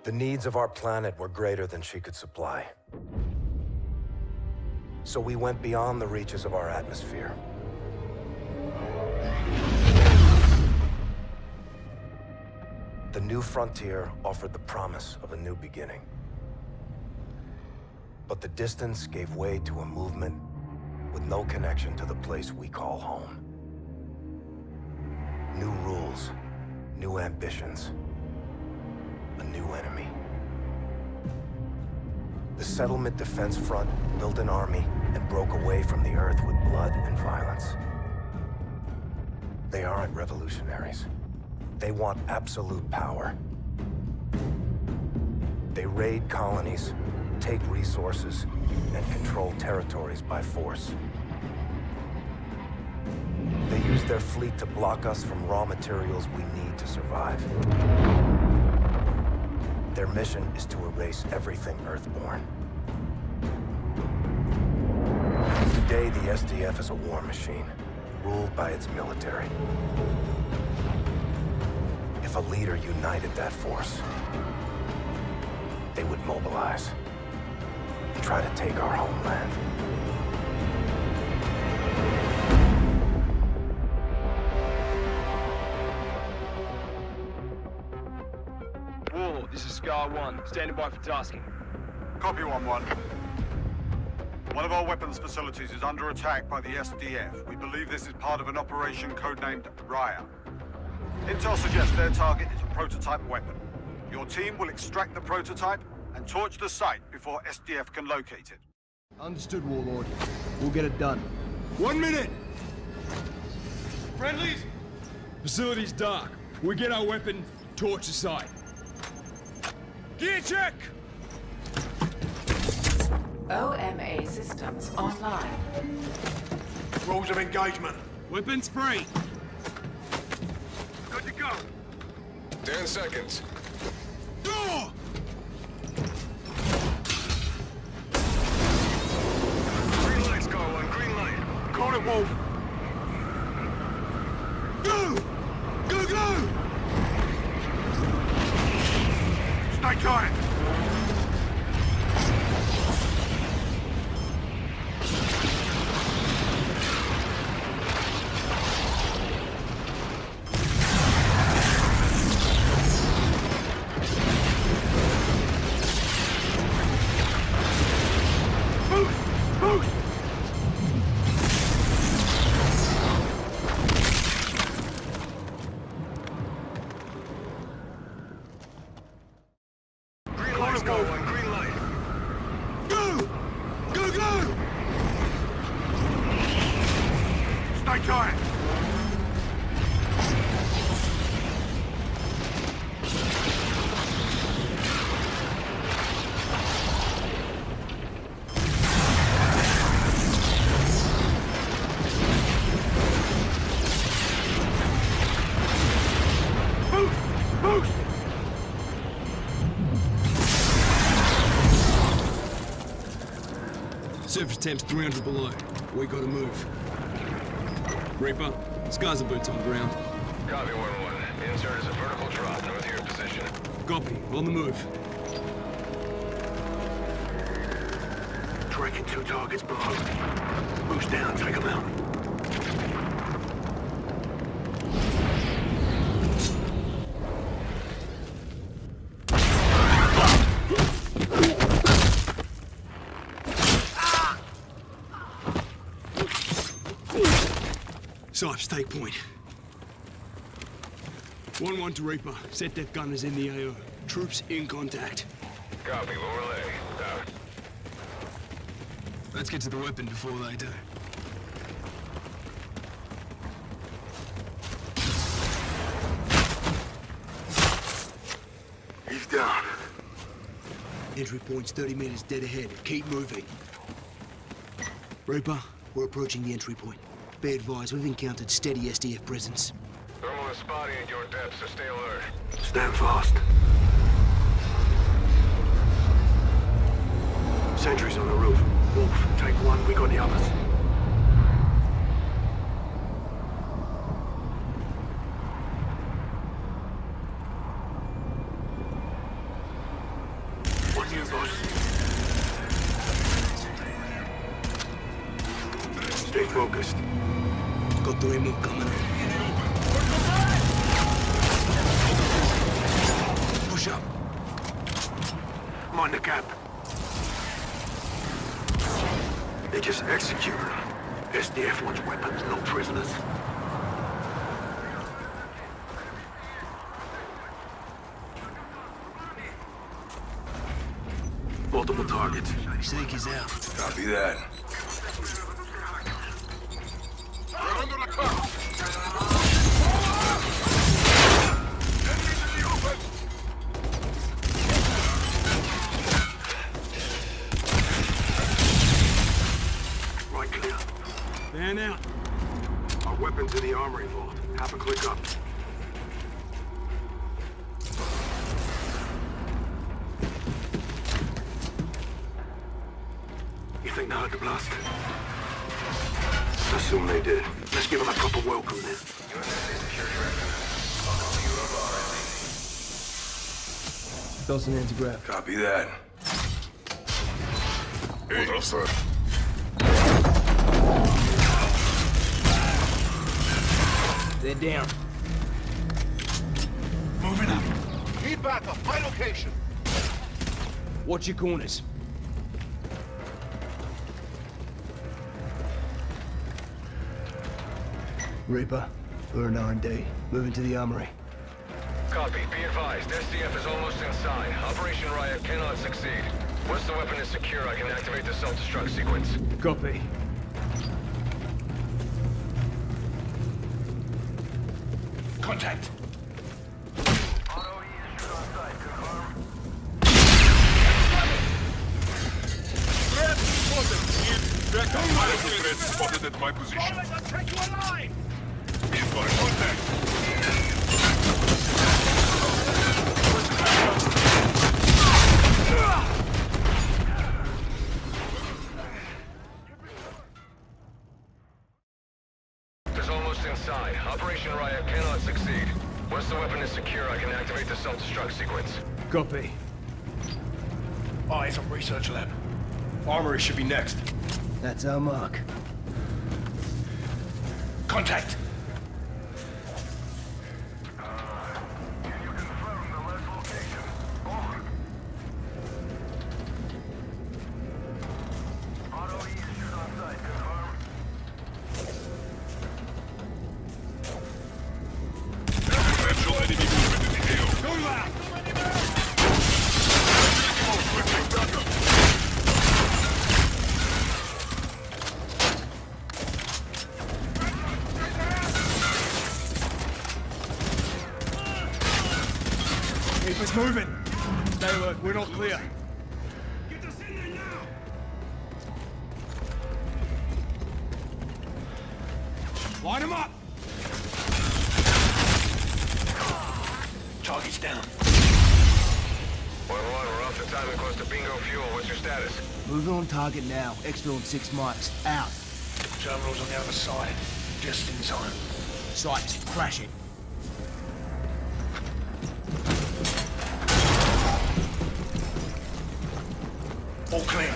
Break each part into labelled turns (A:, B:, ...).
A: The needs of our planet were greater than she could supply. So we went beyond the reaches of our atmosphere. The new frontier offered the promise of a new beginning. But the distance gave way to a movement with no connection to the place we call home. New rules, new ambitions, a new enemy. The Settlement Defense Front built an army and broke away from the Earth with blood and violence. They aren't revolutionaries. They want absolute power. They raid colonies, take resources, and control territories by force. They use their fleet to block us from raw materials we need to survive. Their mission is to erase everything Earthborn. Today, the SDF is a war machine, ruled by its military. If a leader united that force, they would mobilize and try to take our homeland.
B: Warlord, this is Scar 1, standing by for tasking.
C: Copy 1-1. One of our weapons facilities is under attack by the SDF. We believe this is part of an operation codenamed Raya. Intel suggests their target is a prototype weapon. Your team will extract the prototype and torch the site before SDF can locate it.
D: Understood, Warlord. We'll get it done.
E: 1 minute! Friendlies? Facility's dark. We get our weapon, torch the site. Gear check!
F: OMA systems online.
E: Rules of engagement. Weapons free. Good to go.
G: 10 seconds.
E: Go!
G: Green light, Scar 1, green light.
E: Call it, Wolf. Go! Go, go! Stay tight. Surface temp's 300 below. We gotta move. Reaper, Scar's the boots on ground.
G: Copy 1-1. Insert is a vertical drop north of your position.
E: Copy, on the move.
H: Tracking 2 targets below. Boost down, take them out.
E: Sipes, take point. 1-1 to Reaper. Set def gunners in the AO. Troops in contact.
G: Copy, lower leg. Out.
E: Let's get to the weapon before they do.
H: He's down.
D: Entry point's 30 meters dead ahead. Keep moving. Reaper, we're approaching the entry point. Be advised, we've encountered steady SDF presence.
G: Thermal is spotty at your depth, so stay alert.
H: Stand fast. Sentries on the roof. Wolf, take one, we got the others. Stay focused.
D: Got 3 more coming. Push up.
H: Mind the gap. They just executed her. SDF wants weapons, no prisoners. Multiple targets.
D: Seek is out.
A: Copy that.
H: Right clear.
E: Man out.
H: Our weapons in the armory vault. Have a click up. You think they heard the blast? Assume they did. Let's give them a proper welcome then.
D: Dawson anti-grav.
A: Copy that.
D: They're down.
E: Moving up.
I: Need backup. My location.
E: Watch your corners.
D: Reaper, we're an R&D. Moving to the armory.
G: Copy. Be advised. SDF is almost inside. Operation Riot cannot succeed. Once the weapon is secure, I can activate the self-destruct sequence.
E: Copy.
I: Contact.
B: Threat spotted at my position.
I: I'll take you alive.
B: Be advised. Contact.
G: Is almost inside. Operation Riot cannot succeed. Once the weapon is secure, I can activate the self-destruct sequence.
E: Copy.
I: Eyes on research lab.
E: Armory should be next.
D: That's our mark.
I: Contact.
B: Potential enemy movement in the AO. Go loud!
E: Reaper's moving. Stay alert. We're not clear.
I: Get us in there now.
E: Line them up.
I: Target's down.
G: 1-1, we're off the time and close to bingo fuel. What's your status?
D: Moving on target now. Extra on 6 mics. Out.
I: Terminal's on the other side. Just in time.
D: Sights. Crashing.
I: All clear.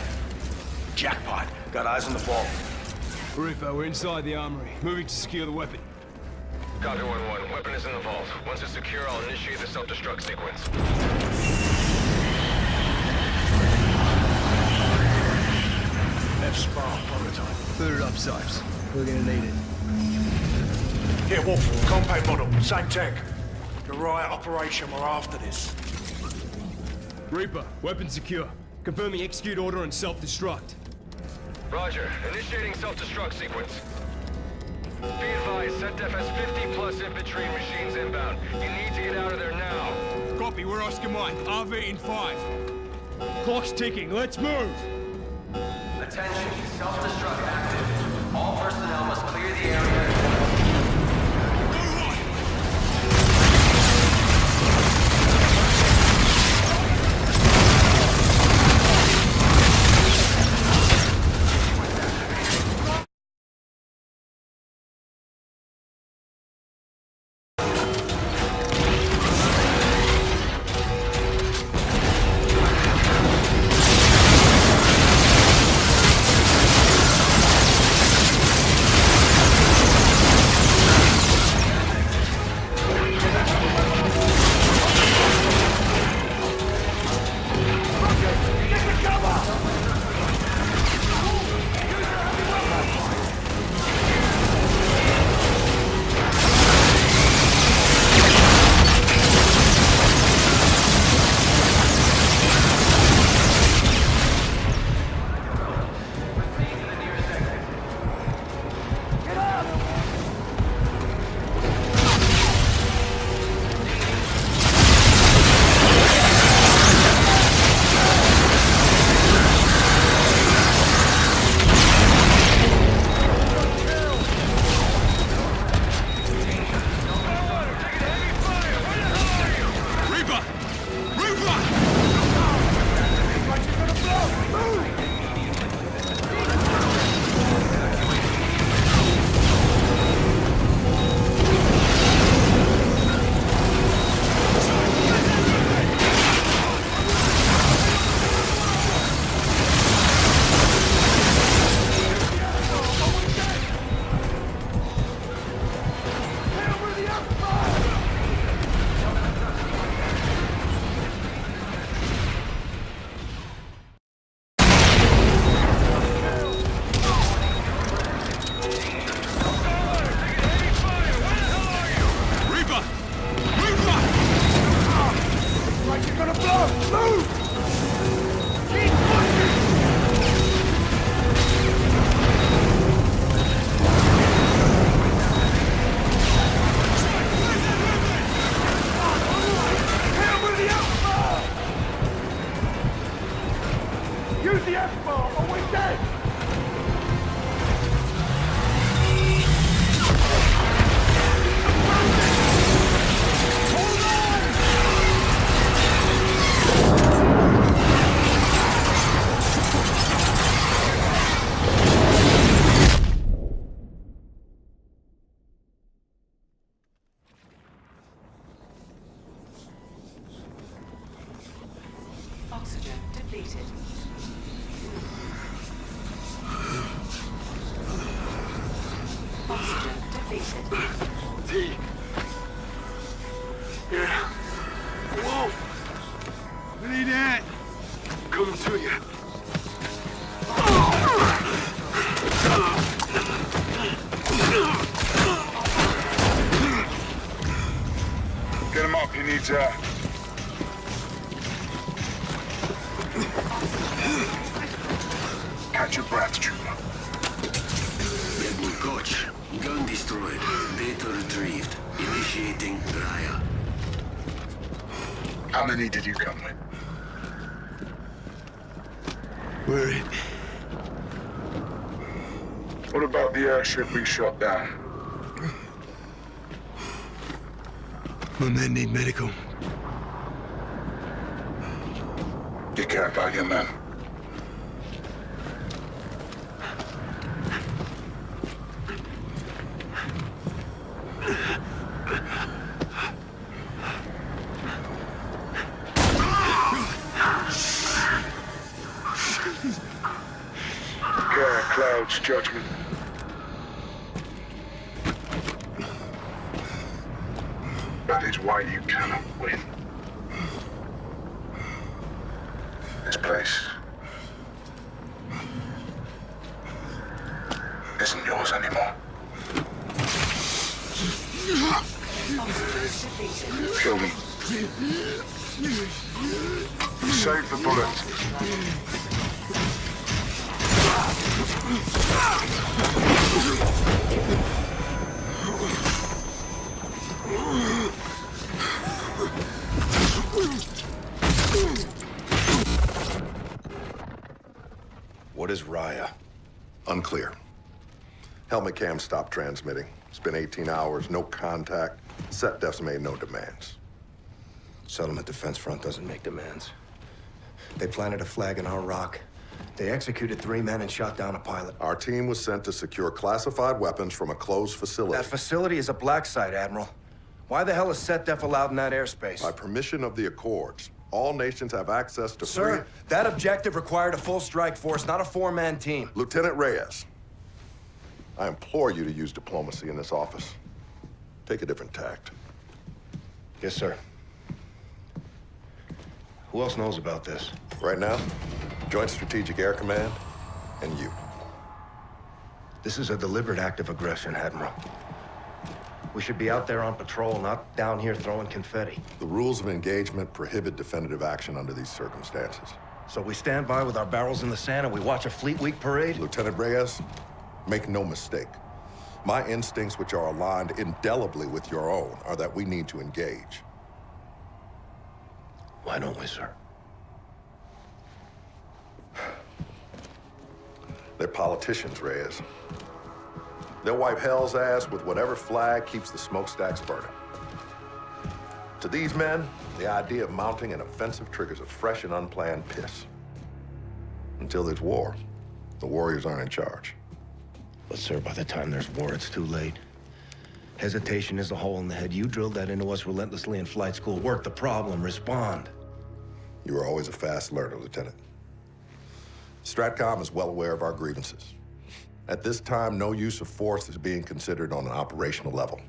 I: Jackpot.
E: Got eyes on the ball. Reaper, we're inside the armory. Moving to secure the weapon.
G: Copy 1-1. Weapon is in the vault. Once it's secure, I'll initiate the self-destruct sequence.
I: Left spar prototype.
D: Boot it up, Sipes. We're gonna need it.
I: Here, Wolf. Compact model. Same tech. The riot operation. We're after this.
E: Reaper, weapon secure. Confirming execute order and self-destruct.
G: Roger. Initiating self-destruct sequence. Be advised, SETDEF has 50-plus infantry and machines inbound. You need to get out of there now.
E: Copy, we're Oscar Mike. RV in 5. Clock's ticking, let's move!
J: Attention, self-destruct active. All personnel must clear the area.
F: depleted.
H: T. Yeah. Whoa.
D: What are you doing?
H: Coming to you.
I: Get him up, he needs air. Catch your breath, trooper.
H: Red Bull coach. Gun destroyed. Data retrieved. Initiating Raya.
I: How many did you come with?
D: We're in.
I: What about the airship we shot down?
D: My men need medical.
I: You care about your men? Care clouds judgment. That is why you cannot win. This place isn't yours anymore. Kill me. Save the bullets.
A: What is Raya? Unclear. Helmet cam stopped transmitting. It's been 18 hours, no contact. Set def's made no demands.
K: Settlement Defense Front doesn't make demands. They planted a flag in our rock. They executed 3 men and shot down a pilot.
A: Our team was sent to secure classified weapons from a closed facility.
K: That facility is a black site, Admiral. Why the hell is SetDef allowed in that airspace?
A: By permission of the Accords, all nations have access to
K: Sir,
A: free...
K: that objective required a full strike force, not a 4-man team.
A: Lieutenant Reyes, I implore you to use diplomacy in this office. Take a different tact.
K: Yes, sir. Who else knows about this?
A: Right now, Joint Strategic Air Command and you.
K: This is a deliberate act of aggression, Admiral. We should be out there on patrol, not down here throwing confetti.
A: The rules of engagement prohibit definitive action under these circumstances.
K: So we stand by with our barrels in the sand and we watch a Fleet Week parade?
A: Lieutenant Reyes, make no mistake. My instincts, which are aligned indelibly with your own, are that we need to engage.
K: Why don't we, sir?
A: They're politicians, Reyes. They'll wipe hell's ass with whatever flag keeps the smokestacks burning. To these men, the idea of mounting an offensive triggers a fresh and unplanned piss. Until there's war, the warriors aren't in charge.
K: But, sir, by the time there's war, it's too late. Hesitation is a hole in the head. You drilled that into us relentlessly in flight school. Work the problem, respond.
A: You were always a fast learner, Lieutenant. Stratcom is well aware of our grievances. At this time, no use of force is being considered on an operational level.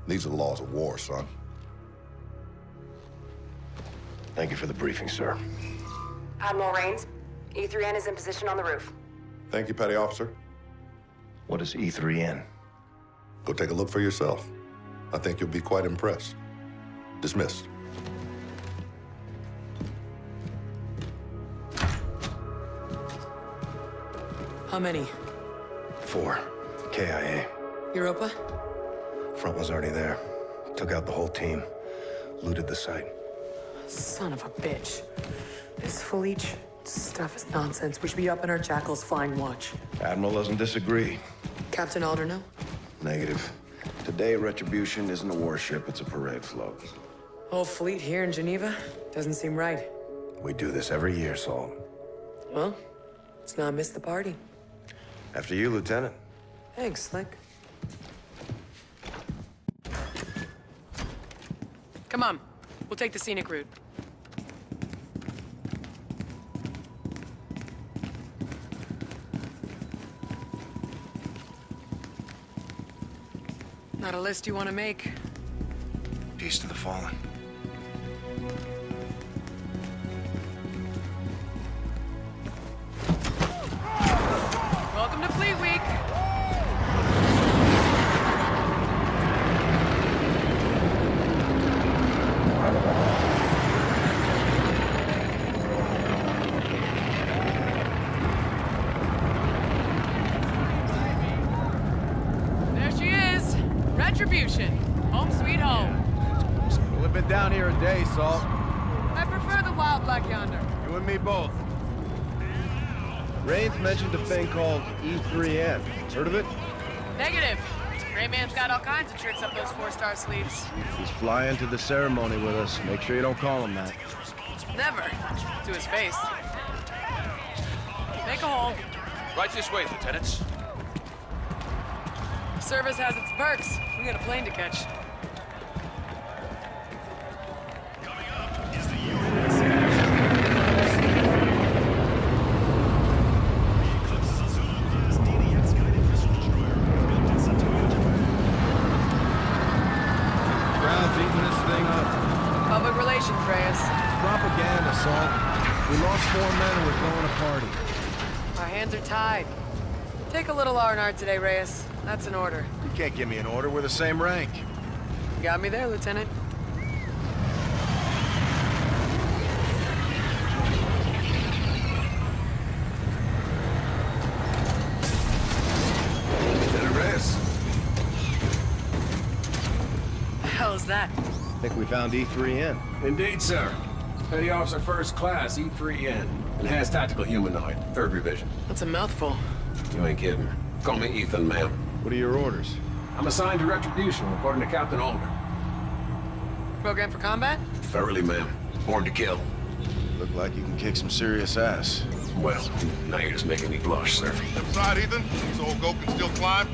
A: These are the laws of war, son.
K: Thank you for the briefing, sir.
L: Admiral Raines, E3N is in position on the roof.
A: Thank you, Petty Officer.
K: What is E3N?
A: Go take a look for yourself. I think you'll be quite impressed. Dismissed.
M: How many?
K: 4. KIA.
M: Europa?
K: Front was already there. Took out the whole team. Looted the site.
M: Son of a bitch. This Felice stuff is nonsense. We should be up in our jackals flying watch.
K: Admiral doesn't disagree.
M: Captain Alder, no?
K: Negative. Today, Retribution isn't a warship, it's a parade float.
M: Whole fleet here in Geneva? Doesn't seem right.
K: We do this every year, Saul.
M: Well, let's not miss the party.
K: After you, Lieutenant.
M: Thanks, Slick. Come on. We'll take the scenic route. Not a list you want to make.
K: Peace to the fallen.
M: Welcome to Fleet Week. There she is. Retribution. Home sweet home.
N: We've been down here a day, Salt.
M: I prefer the wild black yonder.
N: You and me both. Rains mentioned a thing called E3N. Heard of it?
M: Negative. Gray Man's got all kinds of tricks up those 4-star sleeves.
N: He's flying to the ceremony with us. Make sure you don't call him that.
M: Never. To his face. Make a hole.
O: Right this way, Lieutenants.
M: Service has its perks. We got a plane to catch. Public relations, Reyes.
N: Propaganda, Salt. We lost 4 men and we're throwing a party.
M: Our hands are tied. Take a little R&R today, Reyes. That's an order.
N: You can't give me an order. We're the same rank.
M: You got me there, Lieutenant.
H: Lieutenant Reyes.
M: The hell is that?
N: I think we found E3N.
P: Indeed, sir. Petty Officer First Class, E3N. Enhanced Tactical Humanoid, 3rd Revision.
M: That's a mouthful.
P: You ain't kidding. Call me Ethan, ma'am.
N: What are your orders?
P: I'm assigned to Retribution, reporting to Captain Alder.
M: Program for combat?
P: Thoroughly, ma'am. Born to kill.
N: Look like you can kick some serious ass.
P: Well, now you're just making me blush, sir.
A: Left side, Ethan. This old goat can still climb.